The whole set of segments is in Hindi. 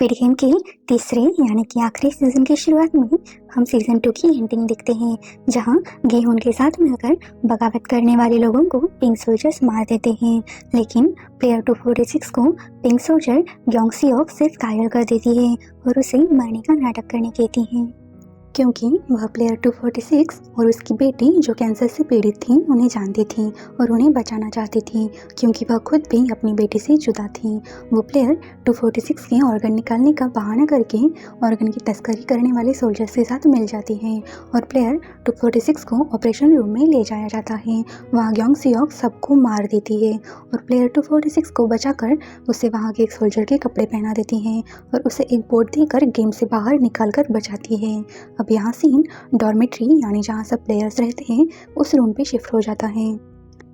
फिर गेम के तीसरे यानी कि आखिरी सीजन की शुरुआत में हम सीजन 2 की एंडिंग देखते हैं, जहां गेहून के साथ मिलकर बगावत करने वाले लोगों को पिंक सोल्जर्स मार देते हैं। लेकिन प्लेयर 246 को पिंक सोल्जर ग्योंगसियोक सिर्फ घायल कर देती है और उसे मरने का नाटक करने कहती है, क्योंकि वह प्लेयर 246 और उसकी बेटी जो कैंसर से पीड़ित थी उन्हें जानती थी और उन्हें बचाना चाहती थी, क्योंकि वह खुद भी अपनी बेटी से जुदा थी। वो प्लेयर 246 के ऑर्गन निकालने का बहाना करके ऑर्गन की तस्करी करने वाले सोल्जर्स के साथ मिल जाती है और प्लेयर 246 को ऑपरेशन रूम में ले जाया जाता है। वहाँ ग्योंगसियोक सबको मार देती है और प्लेयर 246 को बचाकर उसे वहाँ के एक सोल्जर के कपड़े पहना देती है और उसे एक बोर्ड देकर गेम से बाहर निकाल कर बचाती है। अब यहाँ सीन डॉर्मेट्री यानी जहाँ सब प्लेयर्स रहते हैं उस रूम पे शिफ्ट हो जाता है।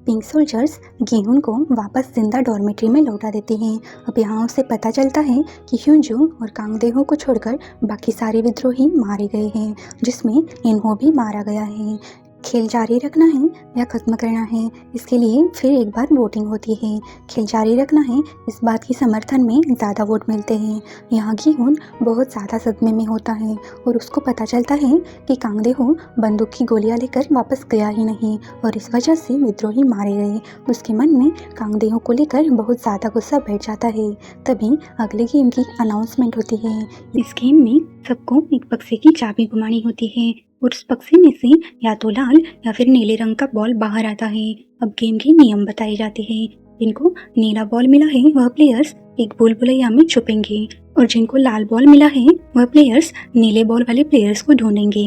पिंक सोल्जर्स गेहून को वापस जिंदा डॉर्मेट्री में लौटा देते हैं। अब यहाँ उसे पता चलता है कि ह्यूंजू और कांगदेहो को छोड़कर बाकी सारे विद्रोही मारे गए हैं, जिसमें इन्हो भी मारा गया है। खेल जारी रखना है या ख़त्म करना है, इसके लिए फिर एक बार वोटिंग होती है। खेल जारी रखना है इस बात की समर्थन में ज़्यादा वोट मिलते हैं। यहाँ गेहून बहुत ज़्यादा सदमे में होता है और उसको पता चलता है कि कांगदेहो बंदूक की गोलियां लेकर वापस गया ही नहीं और इस वजह से विद्रोही मारे गए। उसके मन में कांगदेहो को लेकर बहुत ज़्यादा गुस्सा बैठ जाता है। तभी अगले गेम की अनाउंसमेंट होती है। इस गेम में सबको एक बक्से की चाबी घुमानी होती है और उस बक्से में से या तो लाल या फिर नीले रंग का बॉल बाहर आता है। अब गेम के नियम बताए जाते हैं। जिनको नीला बॉल मिला है वह प्लेयर्स एक भूल-भुलैया में छुपेंगे और जिनको लाल बॉल मिला है वह प्लेयर्स नीले बॉल वाले प्लेयर्स को ढूंढेंगे।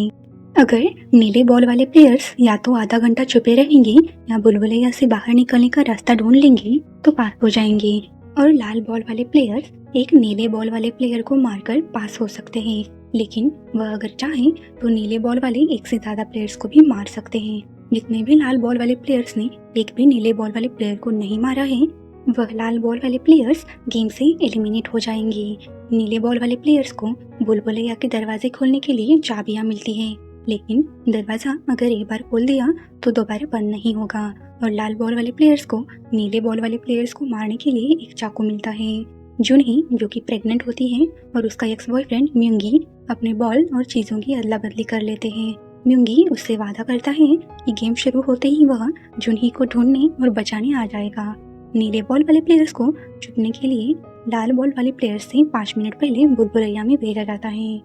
अगर नीले बॉल वाले प्लेयर्स या तो आधा घंटा छुपे रहेंगे या भूल-भुलैया से बाहर निकलने का रास्ता ढूंढ लेंगे तो पास हो जाएंगे और लाल बॉल वाले प्लेयर्स एक नीले बॉल वाले प्लेयर को मारकर पास हो सकते हैं। लेकिन वह अगर चाहे तो नीले बॉल वाले एक से ज्यादा प्लेयर्स को भी मार सकते हैं। जितने भी लाल बॉल वाले प्लेयर्स ने एक भी नीले बॉल वाले प्लेयर को नहीं मारा है वह लाल बॉल वाले प्लेयर्स गेम से एलिमिनेट हो जाएंगे। नीले बॉल वाले प्लेयर्स को भूल-भुलैया के दरवाजे खोलने के लिए चाबियां मिलती है, लेकिन दरवाजा अगर एक बार खोल दिया तो दोबारा बंद नहीं होगा। और लाल बॉल वाले प्लेयर्स को नीले बॉल वाले प्लेयर्स को मारने के लिए एक चाकू मिलता है। जुनही जो कि प्रेग्नेंट होती है और उसका एक्स बॉयफ्रेंड म्यूंगी अपने बॉल और चीज़ों की अदला बदली कर लेते हैं। म्यूंगी उससे वादा करता है कि गेम शुरू होते ही वह जुनही को ढूंढने और बचाने आ जाएगा। नीले बॉल वाले प्लेयर्स को छुपने के लिए लाल बॉल वाले प्लेयर्स से 5 मिनट पहले भूल-भुलैया में भेजा जाता है।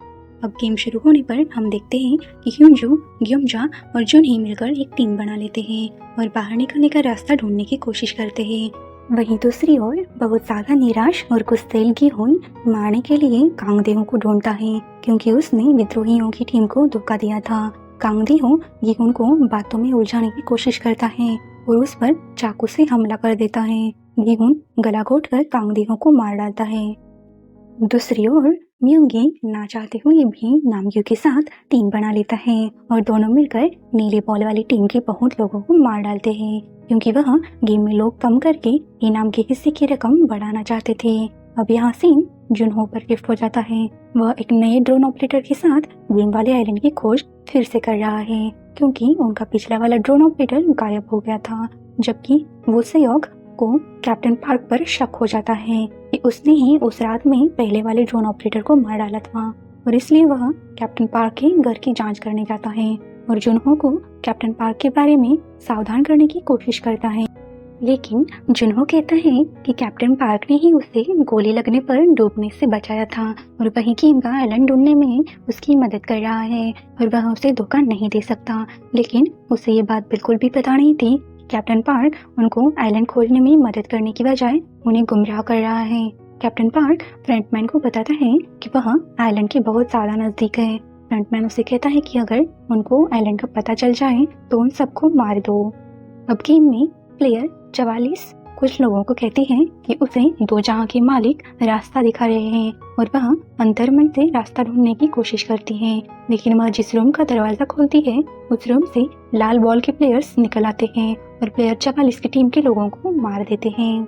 अब गेम शुरू होने पर हम देखते हैं कि ह्यूंजू, ग्योमजा और जुनही मिलकर एक टीम बना लेते हैं और बाहर निकलने का रास्ता ढूंढने की कोशिश करते हैं। वहीं दूसरी ओर बहुत ज्यादा निराश और गुस्सैल गेहून मारने के लिए कांगदेहो को ढूंढता है, क्योंकि उसने विद्रोहियों की टीम को धोखा दिया था। कांगदेहो गेहून को बातों में उलझाने की कोशिश करता है और उस पर चाकू से हमला कर देता है। गेहून गला घोटकर कांगदेहो को मार डालता है। दूसरी ओर म्यूंगी ना चाहते हुए भी नामग्यो के साथ टीम बना लेता है और दोनों मिलकर नीले बॉल वाली टीम के बहुत लोगों को मार डालते हैं, क्योंकि वह गेम में लोग कम करके इनाम के हिस्से की रकम बढ़ाना चाहते थे। अब यहाँ सीन जुनहो पर शिफ्ट हो जाता है। वह एक नए ड्रोन ऑपरेटर के साथ गेम वाले आइलैंड की खोज फिर से कर रहा है, क्योंकि उनका पिछला वाला ड्रोन ऑपरेटर गायब हो गया था। जबकि वो सहयोग को कैप्टन पार्क पर शक हो जाता है कि उसने ही उस रात में पहले वाले ड्रोन ऑपरेटर को मार डाला था और इसलिए वह कैप्टन पार्क के घर की जांच करने जाता है और जुनहो को कैप्टन पार्क के बारे में सावधान करने की कोशिश करता है। लेकिन जुनहो कहता है कि कैप्टन पार्क ने ही उसे गोली लगने पर डूबने से बचाया था और वही गेम का आइलैंड ढूंढने में उसकी मदद कर रहा है और वह उसे धोखा नहीं दे सकता। लेकिन उसे ये बात बिल्कुल भी पता नहीं थी कैप्टन पार्क उनको आइलैंड खोजने में मदद करने की बजाय उन्हें गुमराह कर रहा है। कैप्टन पार्क फ्रंटमैन को बताता है कि वह आइलैंड के बहुत ज्यादा नजदीक है। फ्रंटमैन उसे कहता है कि अगर उनको आइलैंड का पता चल जाए तो उन सबको मार दो। अब गेम में प्लेयर 44 कुछ लोगों को कहती है कि उसे दो जहां के मालिक रास्ता दिखा रहे हैं और वह अंतर्मन से रास्ता ढूंढने की कोशिश करती है। लेकिन वह जिस रूम का दरवाजा खोलती है उस रूम से लाल बॉल के प्लेयर्स निकल आते हैं और प्लेयर 44 की टीम के लोगों को मार देते हैं।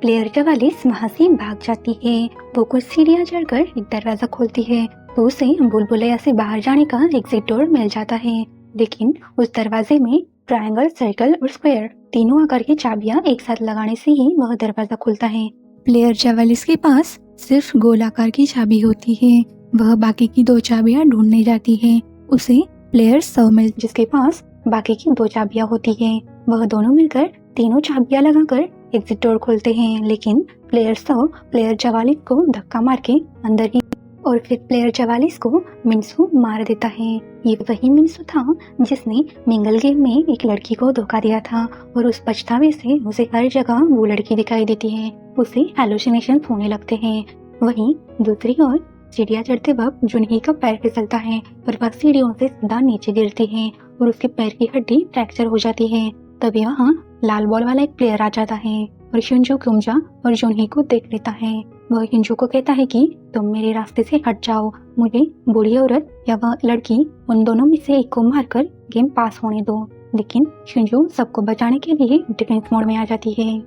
प्लेयर 44 वहां से भाग जाती है। वो कुछ सीढ़ियां चढ़कर एक दरवाजा खोलती है तो उसे भूल-भुलैया से बाहर जाने का एग्जिट डोर मिल जाता है। लेकिन उस दरवाजे में ट्रायंगल, सर्कल और स्क्वायर तीनों आकार की चाबियां एक साथ लगाने से ही वह दरवाजा खुलता है। प्लेयर 44 के पास सिर्फ गोलाकार की चाबी होती है। वह बाकी की 2 चाबियां ढूंढने जाती है। उसे प्लेयर 100 मिल जिसके पास बाकी की 2 चाबियां होती हैं। वह दोनों मिलकर तीनों चाबियां लगाकर एग्जिट डोर खोलते हैं, लेकिन प्लेयर 100 प्लेयर 44 को धक्का मार के अंदर ही और फिर प्लेयर 44 को मिनसू मार देता है। ये वही मिनसू था जिसने मिंगल गेम में एक लड़की को धोखा दिया था और उस पछतावे से उसे हर जगह वो लड़की दिखाई देती है। उसे हेलुसिनेशन होने लगते हैं। वहीं दूसरी ओर सीढ़ियाँ चढ़ते वक्त जुनही का पैर फिसलता है और वह सीढ़ियों से सीधा नीचे गिरती है और उसके पैर की हड्डी फ्रैक्चर हो जाती है। तभी वहाँ लाल बॉल वाला एक प्लेयर आ जाता है और शिंजो क्योमजा और जुनही को देख लेता है। वह शिंजो को कहता है कि तुम मेरे रास्ते से हट जाओ, मुझे बूढ़ी औरत या वह लड़की उन दोनों में से एक को मारकर गेम पास होने दो। लेकिन शिंजो सबको बचाने के लिए डिफेंस मोड में आ जाती है।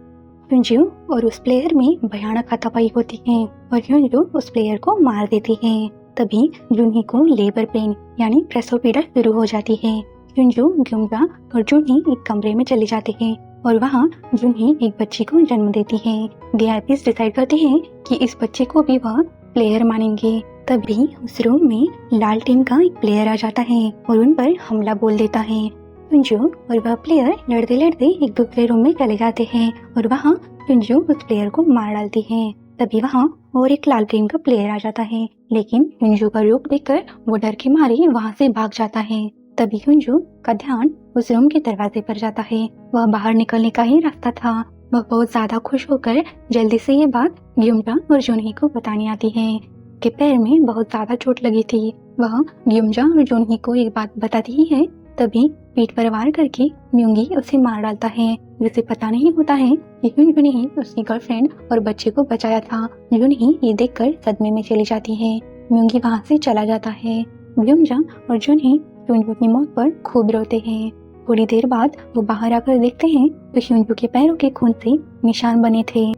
शिंजो और उस प्लेयर में भयानक हाथापाई होती है और शिंजो उस प्लेयर को मार देती है। तभी जुनही को लेबर पेन यानी प्रसव पीड़ा शुरू हो जाती है। शिंजो, क्योमजा और जुनही एक कमरे में चले जाते हैं और वहाँ जुनही एक बच्ची को जन्म देती है। वीआईपीज डिसाइड करते हैं कि इस बच्चे को भी वह प्लेयर मानेंगे। तभी उस रूम में लाल टीम का एक प्लेयर आ जाता है और उन पर हमला बोल देता है। शिंजो और वह प्लेयर लड़ते लड़ते एक दूसरे रूम में चले जाते हैं और वहाँ शिंजो उस प्लेयर को मार डालती है। तभी वहाँ और एक लाल टीम का प्लेयर आ जाता है, लेकिन शिंजो का रूप देखकर वो डर के मारे वहाँ से भाग जाता है। तभी शिंजो का ध्यान उस रूम के दरवाजे पर जाता है। वह बाहर निकलने का ही रास्ता था। वह बहुत ज्यादा खुश होकर जल्दी से ये बात क्योमजा और जुनही को बताने आती है कि पैर में बहुत ज्यादा चोट लगी थी। वह क्योमजा और जुनही को एक बात बताती ही है। तभी पीठ पर वार करके म्योंगी उसे मार डालता है, जिसे पता नहीं होता है कि जुनही उसकी गर्लफ्रेंड और बच्चे को बचाया था। जुनही ये देखकर सदमे में चली जाती है। म्योंगी वहाँ से चला जाता है। क्योमजा और जुनही शिंजो की मौत पर खूब रोते हैं। थोड़ी देर बाद वो बाहर आकर देखते हैं तो शिंजो के पैरों के खून से निशान बने थे।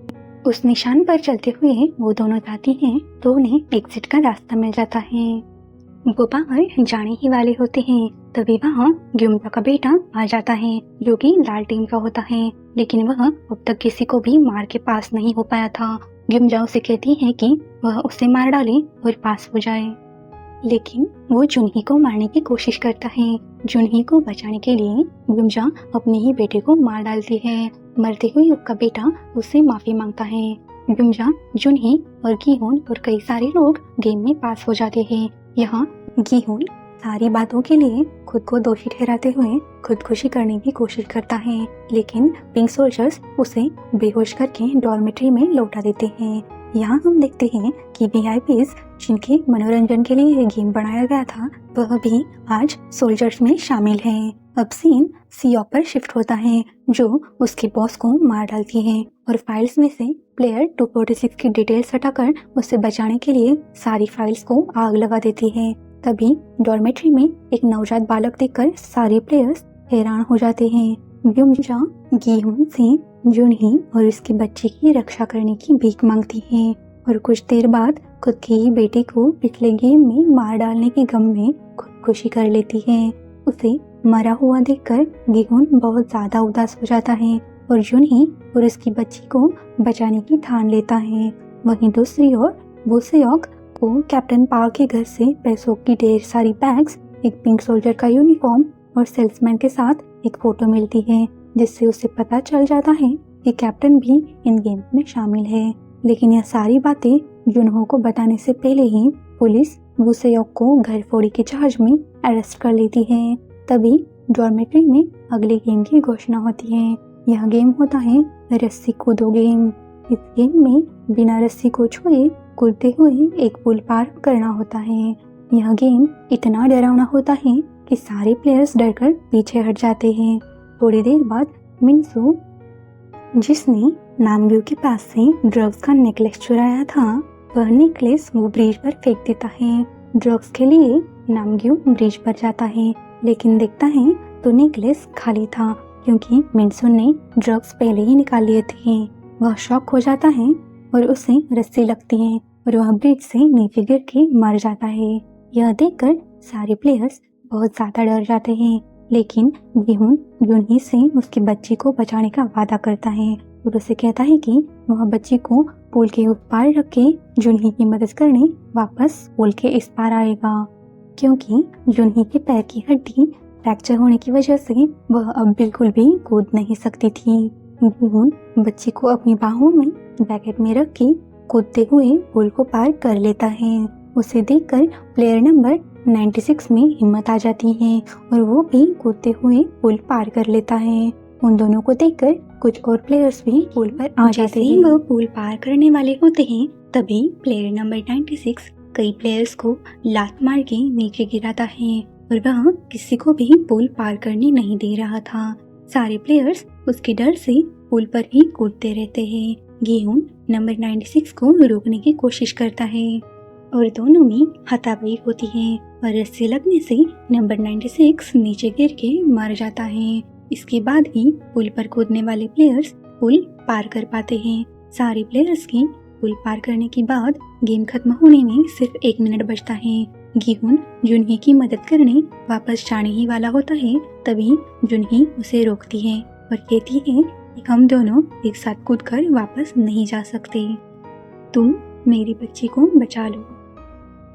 उस निशान पर चलते हुए वो दोनों जाती हैं तो उन्हें एग्जिट का रास्ता मिल जाता है। वो बाहर जाने ही वाले होते हैं। तभी वहाँ क्योमजा का बेटा आ जाता है जो कि लाल टीम का होता है, लेकिन वह अब तक किसी को भी मार के पास नहीं हो पाया था। क्योमजा उसे कहती है कि वह उसे मार डाले और पास हो जाए, लेकिन वो जुनही को मारने की कोशिश करता है। जुनही को बचाने के लिए क्योमजा अपने ही बेटे को मार डालती है। मरते हुए उसका बेटा उससे माफी मांगता है। क्योमजा, जुनही और गीहोन और कई सारे लोग गेम में पास हो जाते हैं। यहाँ गीहोन सारी बातों के लिए खुद को दोषी ठहराते हुए खुदकुशी करने की कोशिश करता है, लेकिन पिंक सोल्जर्स उसे बेहोश करके डॉर्मेट्री में लौटा देते हैं। यहाँ हम देखते हैं कि वीआईपीज जिनके मनोरंजन के लिए ये गेम बनाया गया था वह भी आज सोल्जर्स में शामिल हैं। अब सीन सीओ पर शिफ्ट होता है जो उसके बॉस को मार डालती है और फाइल्स में से प्लेयर 246 की डिटेल्स हटाकर उसे बचाने के लिए सारी फाइल्स को आग लगा देती है। तभी डॉर्मेट्री में एक नवजात बालक देखकर सारे प्लेयर्स हैरान हो जाते हैं। क्योमजा गीहोन से जुनही और उसके बच्चे की रक्षा करने की भीख मांगती है और कुछ देर बाद खुद के ही बेटे को पिछले गेम में मार डालने के गम में खुदकुशी कर लेती है। उसे मरा हुआ देखकर गीहोन बहुत ज्यादा उदास हो जाता है और जुनही और उसकी बच्ची को बचाने की ठान लेता है। वहीं दूसरी ओर वूसेओक को कैप्टन पार्क के घर से पैसों की ढेर सारी बैग्स, एक पिंक सोल्जर का यूनिफॉर्म और सेल्समैन के साथ एक फोटो मिलती है, जिससे उसे पता चल जाता है कि कैप्टन भी इन गेम में शामिल है। लेकिन यह सारी बातें जुनहो को बताने से पहले ही पुलिस वूसेओक को घर फोड़ी के चार्ज में अरेस्ट कर लेती है। तभी डॉर्मेट्री में अगले गेम की घोषणा होती है। यह गेम होता है रस्सी कूदो गेम। इस गेम में बिना रस्सी को छुए कूदते हुए एक पुल पार करना होता है। यह गेम इतना डरावना होता है कि सारे प्लेयर्स डरकर पीछे हट जाते हैं। थोड़ी देर बाद मिनसू, जिसने नामग्यू के पास से ड्रग्स का नेकलेस चुराया था, वह नेकलेस वो ब्रिज पर फेंक देता है। ड्रग्स के लिए नामग्यू ब्रिज पर जाता है, लेकिन देखता है तो नेकलेस खाली था क्योंकि मिनसू ने ड्रग्स पहले ही निकाल लिए थे। वह शॉक हो जाता है और उसे रस्सी लगती है और वह ब्रिज से नीचे गिर के मर जाता है। यह देखकर सारे प्लेयर्स बहुत ज्यादा डर जाते हैं, लेकिन गीहोन जुनही से उसके बच्चे को बचाने का वादा करता है और उसे कहता है कि वह बच्ची को पुल के उस पार रख के जुनही की मदद करने वापस पुल के इस पार आएगा, क्योंकि जुनही के पैर की हड्डी फ्रैक्चर होने की वजह से वह अब बिल्कुल भी कूद नहीं सकती थी। गीहुन बच्ची को अपनी बाहों में बैकेट में रख के कूदते हुए पुल को पार कर लेता है। उसे देखकर प्लेयर नंबर 96 में हिम्मत आ जाती है और वो भी कूदते हुए पुल पार कर लेता है। उन दोनों को देखकर कुछ और प्लेयर्स भी पुल पर आ जाते हैं। वह पुल पार करने वाले होते हैं तभी प्लेयर नंबर 96 कई प्लेयर्स को लात मार के नीचे गिराता है और वह किसी को भी पुल पार करने नहीं दे रहा था। सारे प्लेयर्स उसके डर से पुल पर ही कूदते रहते हैं। गीहुन नंबर 96 को रोकने की कोशिश करता है और दोनों में हाथापाई होती है और रस्सी लगने से नंबर 96 नीचे गिर के मर जाता है। इसके बाद ही पुल पर कूदने वाले प्लेयर्स पुल पार कर पाते हैं। सारे प्लेयर्स की पुल पार करने के बाद गेम खत्म होने में सिर्फ 1 मिनट बचता है। गीहुन जुनही की मदद करने वापस जाने ही वाला होता है तभी जुनही उसे रोकती है और कहती है कि हम दोनों एक साथ कूदकर वापस नहीं जा सकते। तुम मेरी बच्ची को बचा लो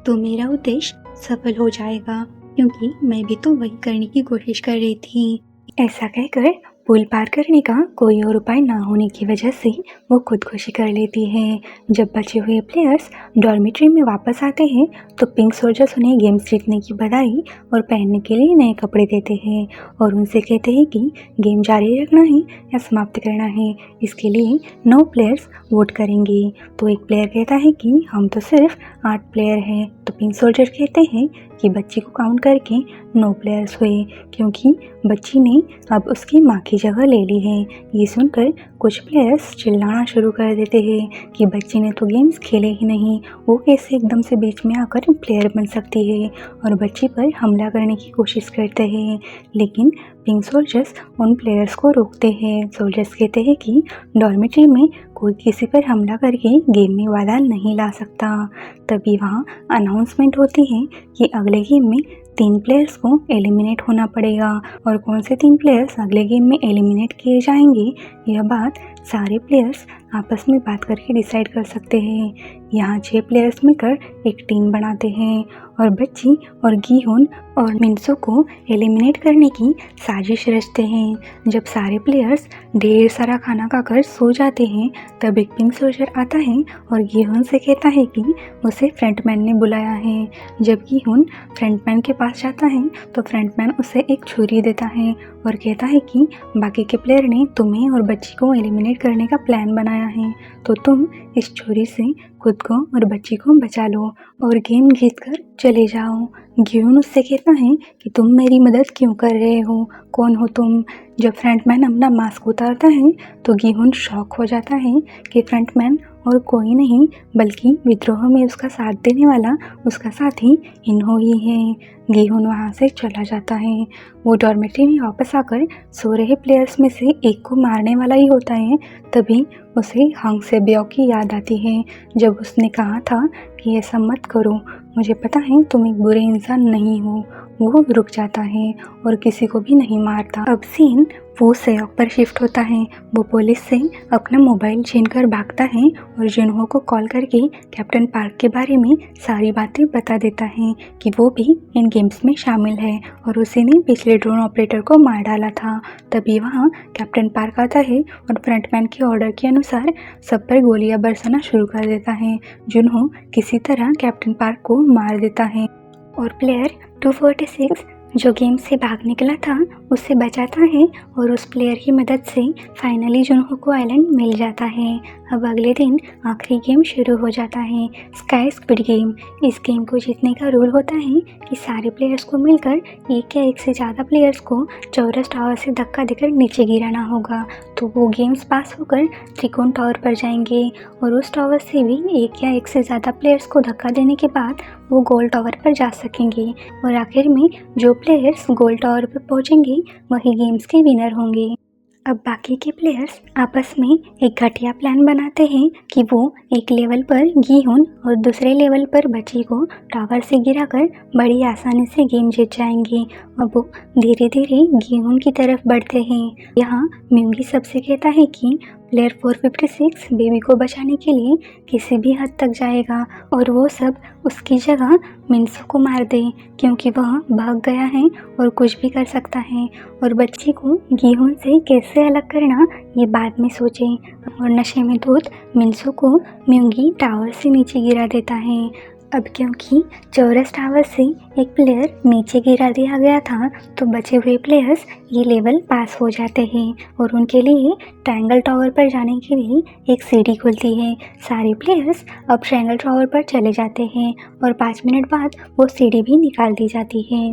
तो मेरा उद्देश्य सफल हो जाएगा, क्योंकि मैं भी तो वही करने की कोशिश कर रही थी। ऐसा कहकर पुल पार करने का कोई और उपाय ना होने की वजह से वो खुदकुशी कर लेती है। जब बचे हुए प्लेयर्स डॉर्मिट्री में वापस आते हैं तो पिंक सोल्जर्स उन्हें गेम्स जीतने की बधाई और पहनने के लिए नए कपड़े देते हैं और उनसे कहते हैं कि गेम जारी रखना है या समाप्त करना है। इसके लिए 9 प्लेयर्स वोट करेंगे। तो एक प्लेयर कहता है कि हम तो सिर्फ 8 प्लेयर हैं। तो पिंक सोल्जर कहते हैं कि बच्ची को काउंट करके 9 प्लेयर्स हुए, क्योंकि बच्ची ने अब उसकी माँ की जगह ले ली है। ये सुनकर कुछ प्लेयर्स चिल्लाना शुरू कर देते हैं कि बच्ची ने तो गेम्स खेले ही नहीं, वो कैसे एकदम से बीच में आकर प्लेयर बन सकती है, और बच्ची पर हमला करने की कोशिश करते हैं। लेकिन पिंक सोल्जर्स उन प्लेयर्स को रोकते हैं। सोल्जर्स कहते हैं कि डॉर्मिट्री में कोई किसी पर हमला करके गेम में बाधा नहीं ला सकता। तभी वहाँ अनाउंसमेंट होती है कि अगले गेम में 3 प्लेयर्स को एलिमिनेट होना पड़ेगा और कौन से 3 प्लेयर्स अगले गेम में एलिमिनेट किए जाएंगे यह बात सारे प्लेयर्स आपस में बात करके डिसाइड कर सकते हैं। यहाँ 6 प्लेयर्स मिलकर एक टीम बनाते हैं और बच्ची और गीहुन और मिन्सो को एलिमिनेट करने की साजिश रचते हैं। जब सारे प्लेयर्स ढेर सारा खाना खाकर सो जाते हैं तब एक पिंक सोल्जर आता है और गीहुन से कहता है कि उसे फ्रंटमैन ने बुलाया है। जब गीहुन फ्रंटमैन के पास जाता है तो फ्रंटमैन उसे एक छुरी देता है और कहता है कि बाकी के प्लेयर ने तुम्हें और बच्ची को एलिमिनेट करने का प्लान बनाया है, तो तुम इस छुरी से खुद को और बच्ची को बचा लो और गेम जीतकर चले जाओ। गीहुन उससे कहता है कि तुम मेरी मदद क्यों कर रहे हो, कौन हो तुम। जब फ्रंटमैन अपना मास्क उतारता है तो गीहुन शॉक हो जाता है कि फ्रंटमैन और कोई नहीं बल्कि विद्रोह में उसका साथ देने वाला उसका साथी इन्हो ही है। गीहुन वहाँ से चला जाता है। वो डॉर्मेट्री में वापस आकर सो रहे प्लेयर्स में से एक को मारने वाला ही होता है। तभी उसे हांग सेब्योक की याद आती है, जब उसने कहा था कि ऐसा मत करो, मुझे पता है तुम एक बुरे इंसान नहीं हो। वो रुक जाता है और किसी को भी नहीं मारता। अब सीन वो सेयोक पर शिफ्ट होता है। वो पुलिस से अपना मोबाइल छीन कर भागता है और जुनहो को कॉल करके कैप्टन पार्क के बारे में सारी बातें बता देता है कि वो भी इन गेम्स में शामिल है और उसी ने पिछले ड्रोन ऑपरेटर को मार डाला था। तभी वहाँ कैप्टन पार्क आता है और फ्रंटमैन के ऑर्डर के अनुसार सब पर गोलियां बरसाना शुरू कर देता है। जुनहो किसी तरह कैप्टन पार्क को मार देता है और प्लेयर 246 जो गेम से भाग निकला था उससे बचाता है और उस प्लेयर की मदद से फाइनली जुनहो को आइलैंड मिल जाता है। अब अगले दिन आखिरी गेम शुरू हो जाता है, स्काई स्क्विड गेम। इस गेम को जीतने का रूल होता है कि सारे प्लेयर्स को मिलकर एक या एक से ज़्यादा प्लेयर्स को चौरस टावर से धक्का देकर नीचे गिराना होगा। तो वो गेम्स पास होकर त्रिकोण टावर पर जाएंगे और उस टावर से भी एक या एक से ज़्यादा प्लेयर्स को धक्का देने के बाद वो गोल टावर पर जा सकेंगे और आखिर में जो प्लेयर्स गोल टावर पर पहुंचेंगे वही गेम्स के विनर होंगे। अब बाकी के प्लेयर्स आपस में एक घटिया प्लान बनाते हैं कि वो एक लेवल पर गीहुन और दूसरे लेवल पर बच्ची को टावर से गिराकर बड़ी आसानी से गेम जीत जाएंगे। अब वो धीरे धीरे गीहुन की तरफ बढ़ते हैं। यहाँ म्यूंगी सबसे कहता है कि प्लेयर 456 बेबी को बचाने के लिए किसी भी हद तक जाएगा और वो सब उसकी जगह मिन्सो को मार दे, क्योंकि वह भाग गया है और कुछ भी कर सकता है। और बच्ची को गीहोन से कैसे अलग करना ये बाद में सोचे। और नशे में धुत मिन्सो को म्योंगी टावर से नीचे गिरा देता है। अब क्योंकि चौरस टावर से एक प्लेयर नीचे गिरा दिया गया था, तो बचे हुए प्लेयर्स ये लेवल पास हो जाते हैं और उनके लिए ट्रायंगल टावर पर जाने के लिए एक सीढ़ी खुलती है। सारे प्लेयर्स अब ट्रायंगल टावर पर चले जाते हैं और 5 मिनट बाद वो सीढ़ी भी निकाल दी जाती है।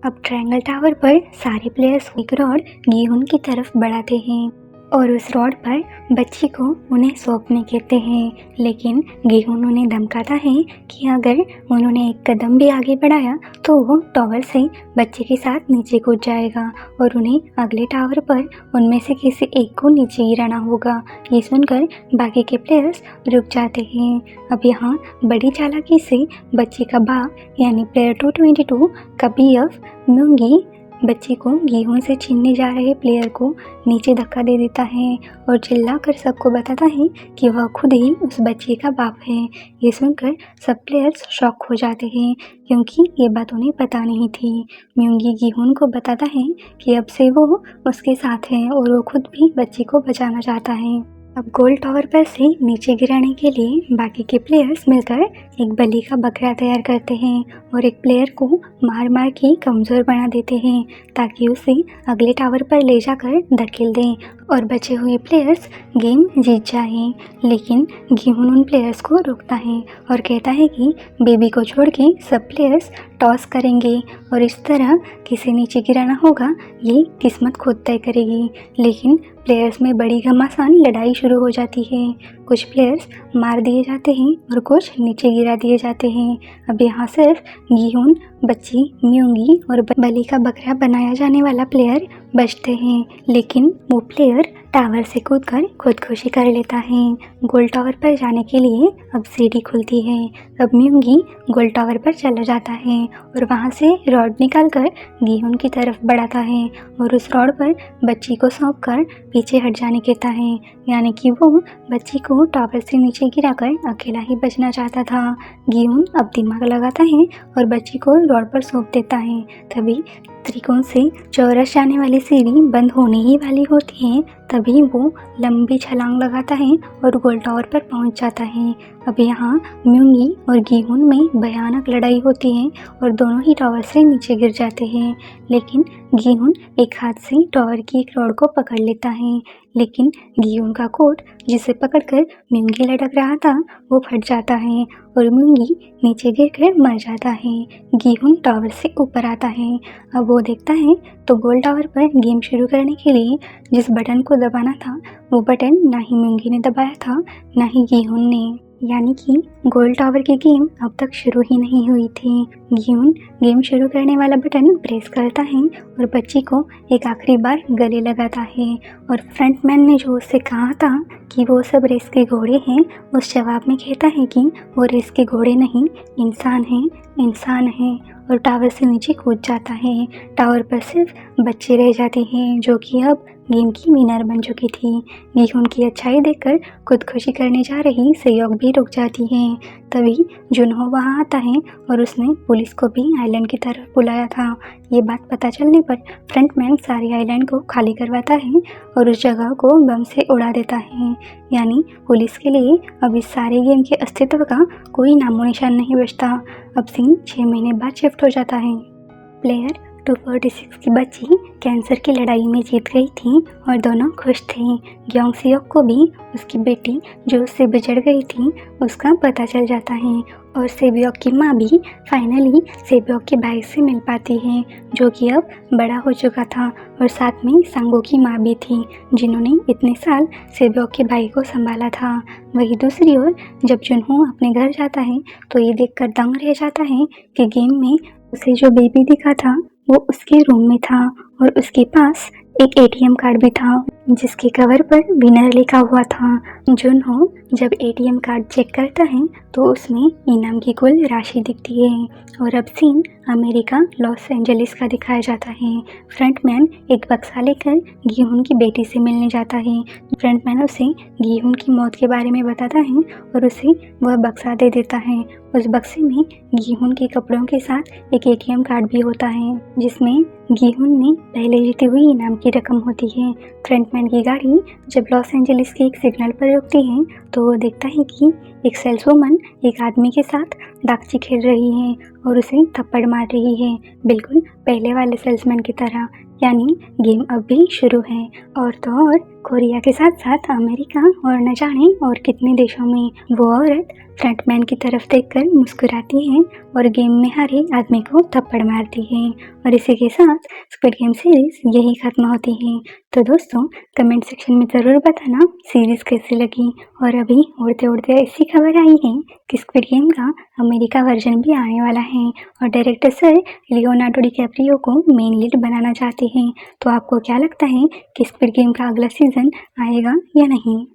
अब ट्रायंगल टावर पर सारे प्लेयर्स एक रॉड गीहुन की तरफ बढ़ाते हैं और उस रॉड पर बच्ची को उन्हें सौंपने कहते हैं, लेकिन गीहुन उन्हें धमकाता है कि अगर उन्होंने एक कदम भी आगे बढ़ाया तो वो टावर से बच्चे के साथ नीचे कूद जाएगा और उन्हें अगले टावर पर उनमें से किसी एक को नीचे गिराना होगा। ये सुनकर बाकी के प्लेयर्स रुक जाते हैं। अब यहाँ बड़ी चालाकी से बच्चे का बाप यानी प्लेयर 222 का बीएफ म्योंगी बच्चे को गीहोन से छीनने जा रहे प्लेयर को नीचे धक्का दे देता है और चिल्लाकर सबको बताता है कि वह खुद ही उस बच्चे का बाप है। ये सुनकर सब प्लेयर्स शॉक हो जाते हैं, क्योंकि ये बात उन्हें पता नहीं थी। म्योंगी गीहोन को बताता है कि अब से वो उसके साथ है और वो खुद भी बच्चे को बचाना चाहता है। अब गोल टावर पर से नीचे गिराने के लिए बाकी के प्लेयर्स मिलकर एक बलि का बकरा तैयार करते हैं और एक प्लेयर को मार मार के कमज़ोर बना देते हैं ताकि उसे अगले टावर पर ले जाकर धकेल दें और बचे हुए प्लेयर्स गेम जीत जाएं। लेकिन गीहुन उन प्लेयर्स को रोकता है और कहता है कि बेबी को छोड़ के सब प्लेयर्स टॉस करेंगे और इस तरह किसे नीचे गिराना होगा ये किस्मत खुद तय करेगी। लेकिन प्लेयर्स में बड़ी घमासान लड़ाई शुरू हो जाती है। कुछ प्लेयर्स मार दिए जाते हैं और कुछ नीचे गिरा दिए जाते हैं। अब यहाँ सिर्फ गीहुन, बच्ची, म्योंगी और बलि का बकरा बनाया जाने वाला प्लेयर बचते हैं, लेकिन वो प्लेयर टावर से कूदकर खुदकुशी कर लेता है। गोल टावर पर जाने के लिए अब सीढ़ी खुलती है। अब म्योंगी गोल टावर पर चला जाता है और वहाँ से रॉड निकालकर गीहुन की तरफ बढ़ाता है और उस रॉड पर बच्ची को सौंपकर पीछे हट जाने कहता है, यानी कि वो बच्ची को टावर से नीचे गिराकर अकेला ही बचना चाहता था। गीहुन अब दिमाग लगाता है और बच्ची को रॉड पर सौंप देता है। तभी त्रिकोण से चौरस जाने वाली सीढ़ी बंद होने ही वाली होती है। तभी वो लंबी छलांग लगाता है और गोल टावर पर पहुंच जाता है। अब यहाँ म्योंगी और गीहुन में भयानक लड़ाई होती है और दोनों ही टावर से नीचे गिर जाते हैं, लेकिन गीहुन एक हाथ से टावर की एक रॉड को पकड़ लेता है, लेकिन गीहुन का कोट जिसे पकड़कर म्योंगी लटक रहा था वो फट जाता है और म्योंगी नीचे गिरकर मर जाता है। गीहुन टावर से ऊपर आता है। अब वो देखता है तो गोल टावर पर गेम शुरू करने के लिए जिस बटन को दबाना था वो बटन ना ही म्योंगी ने दबाया था ना ही गीहुन ने, यानी कि गोल टावर की गेम अब तक शुरू ही नहीं हुई थी। गीहुन गेम शुरू करने वाला बटन प्रेस करता है और बच्ची को एक आखिरी बार गले लगाता है और फ्रंटमैन ने जो उससे कहा था कि वो सब रेस के घोड़े हैं, उस जवाब में कहता है कि वो रेस के घोड़े नहीं इंसान हैं और टावर से नीचे कूद जाता है। टावर पर सिर्फ बच्चे रह जाते हैं जो कि अब गेम की विनर बन चुकी थी। गीहुन की अच्छाई देखकर खुदकुशी करने जा रही सेयोक भी रुक जाती है। तभी जुनहो वहाँ आता है और उसने पुलिस को भी आइलैंड की तरफ बुलाया था। ये बात पता चलने पर फ्रंटमैन सारी आइलैंड को खाली करवाता है और उस जगह को बम से उड़ा देता है, यानी पुलिस के लिए अब इस सारे गेम के अस्तित्व का कोई नामो निशान नहीं बचता। अब सीन 6 महीने बाद शिफ्ट हो जाता है। प्लेयर 246 की बच्ची कैंसर की लड़ाई में जीत गई थी और दोनों खुश थे। ग्योंग सियोक को भी उसकी बेटी जो उससे बिछड़ गई थी उसका पता चल जाता है और सेबियोक की माँ भी फाइनली सेबियोक के भाई से मिल पाती है जो कि अब बड़ा हो चुका था, और साथ में सांगो की माँ भी थी जिन्होंने इतने साल सेबियोक के भाई को संभाला था। वही दूसरी ओर जब जुनहो अपने घर जाता है तो ये देखकर दंग रह जाता है कि गेम में उसे जो बेबी दिखा था वो उसके रूम में था और उसके पास एक एटीएम कार्ड भी था। जिसके कवर पर विनर लिखा हुआ था। जुनहो जब एटीएम कार्ड चेक करता है तो उसमें इनाम की कुल राशि दिखती है। और अब सीन अमेरिका लॉस एंजलिस का दिखाया जाता है। फ्रंटमैन एक बक्सा लेकर गीहून की बेटी से मिलने जाता है। फ्रंटमैन उसे गीहून की मौत के बारे में बताता है और उसे वह बक्सा दे देता है। उस बक्से में गीहून के कपड़ों के साथ एक एटीएम कार्ड भी होता है जिसमें गीहून ने पहले जीती हुई इनाम की रकम होती है। फ्रंटमैन की गाड़ी जब लॉस एंजलिस के एक सिग्नल पर रुकती है तो वो देखता है कि एक सेल्सवुमन एक आदमी के साथ दागची खेल रही है और उसे थप्पड़ मार रही है, बिल्कुल पहले वाले सेल्समैन की तरह। यानी गेम अब भी शुरू है। और तो और कोरिया के साथ साथ अमेरिका और न जाने और कितने देशों में वो औरत फ्रंटमैन की तरफ देखकर मुस्कुराती है और गेम में हारे आदमी को थप्पड़ मारती है। और इसी के साथ स्क्विड गेम सीरीज यही खत्म होती है। तो दोस्तों कमेंट सेक्शन में ज़रूर बताना सीरीज कैसी लगी। और अभी उड़ते उड़ते ऐसी खबर आई है कि स्क्विड गेम का अमेरिका वर्जन भी आने वाला है और डायरेक्टर सर लियोनार्डो डिकैप्रियो को मेन लीड बनाना चाहते हैं। तो आपको क्या लगता है कि स्क्विड गेम का अगला सीजन आएगा या नहीं?